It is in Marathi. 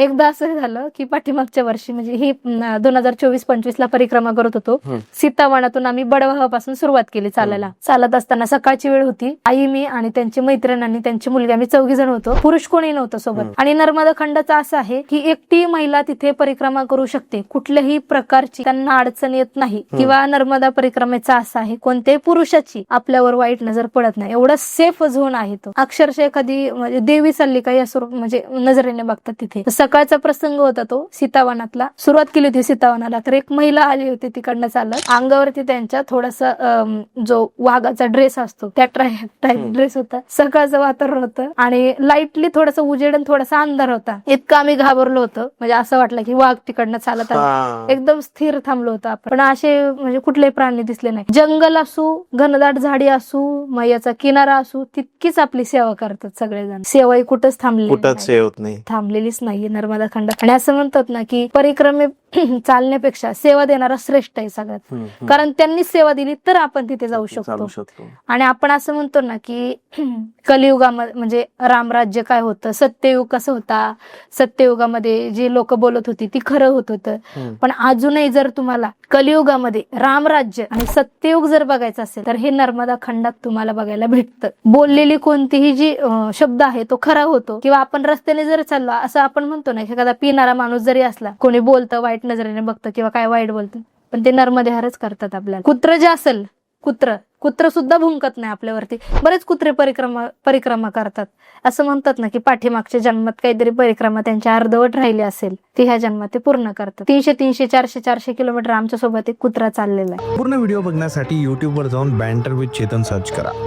एकदा असं झालं की पाठीमागच्या वर्षी म्हणजे ही 2024-25 ला परिक्रमा करत होतो. सीतावनातून आम्ही बडवाहापासून सुरुवात केली चालायला. चालत असताना सकाळची वेळ होती. आई, मी आणि त्यांची मैत्रीण आणि त्यांची मुलगी आम्ही 4 जण होतो. पुरुष कोणी नव्हतं सोबत. आणि नर्मदा खंडाचा असं आहे की एकटी महिला तिथे परिक्रमा करू शकते. कुठल्याही प्रकारची त्यांना अडचण येत नाही. किंवा नर्मदा परिक्रमेचा असं आहे कोणत्याही पुरुषाची आपल्यावर वाईट नजर पडत नाही. एवढा सेफ झोन आहे तो. अक्षरशः एखादी म्हणजे देवी चालली काही असं म्हणजे नजरेने बघतात तिथे. सकाळचा प्रसंग होता तो सीतावनातला. सुरुवात केली होती सीतावनाला तर एक महिला आली होती तिकडनं चालत. अंगावरती त्यांच्या थोडासा जो वाघाचा ड्रेस असतो त्या टाईप ड्रेस होता. सकाळचं वातावरण होतं आणि लाईटली थोडासा उजेड आणि थोडासा अंधार होता. इतकं आम्ही घाबरलो होतो. म्हणजे असं वाटलं की वाघ तिकडनं चालत आला. एकदम स्थिर थांबलो होतो आपण. पण असे म्हणजे कुठलेही प्राणी दिसले नाही. जंगल असू, घनदाट झाडी असू, मैयाचा किनारा असू, तितकीच आपली सेवा करतात सगळेजण. सेवा ही कुठंच थांबलेलीच नाहीये नर्मदा खंडात. आणि असं म्हणतात ना की परिक्रमे चालण्यापेक्षा सेवा देणारा श्रेष्ठ आहे सगळ्यात. कारण त्यांनी सेवा दिली तर आपण तिथे जाऊ शकतो. आणि आपण असं म्हणतो ना की कलियुगामध्ये म्हणजे रामराज्य काय होतं, सत्ययुग कसं होता, सत्ययुगामध्ये जे लोक बोलत होती ती खरं होत होतं. पण अजूनही जर तुम्हाला कलियुगामध्ये रामराज्य आणि सत्ययुग जर बघायचं असेल तर हे नर्मदा खंडात तुम्हाला बघायला भेटतं. बोललेली कोणतीही जी शब्द आहे तो खरा होतो. किंवा आपण रस्त्याने जर चाललो असं आपण म्हणतो ना एखादा पिणारा माणूस जरी असला, कोणी बोलतं वाईट नजरेने बघतं किंवा काय वाईट बोलतं, पण ते नर्मदेहारच करतात आपल्याला. कुत्र जे असेल, कुत्र सुद्धा भुंकत नाही आपल्यावरती. बरेच कुत्रे परिक्रमा करतात. असं म्हणतात ना की पाठीमागच्या जन्मात काहीतरी परिक्रमा त्यांच्या अर्धवट राहिली असेल ती ह्या जन्मात ते पूर्ण करतात. 300 400 किलोमीटर आमच्या सोबत एक कुत्रा चाललेला आहे. पूर्ण व्हिडिओ बघण्यासाठी YouTube वर जाऊन बँटर विथ चेतन सर्च करा.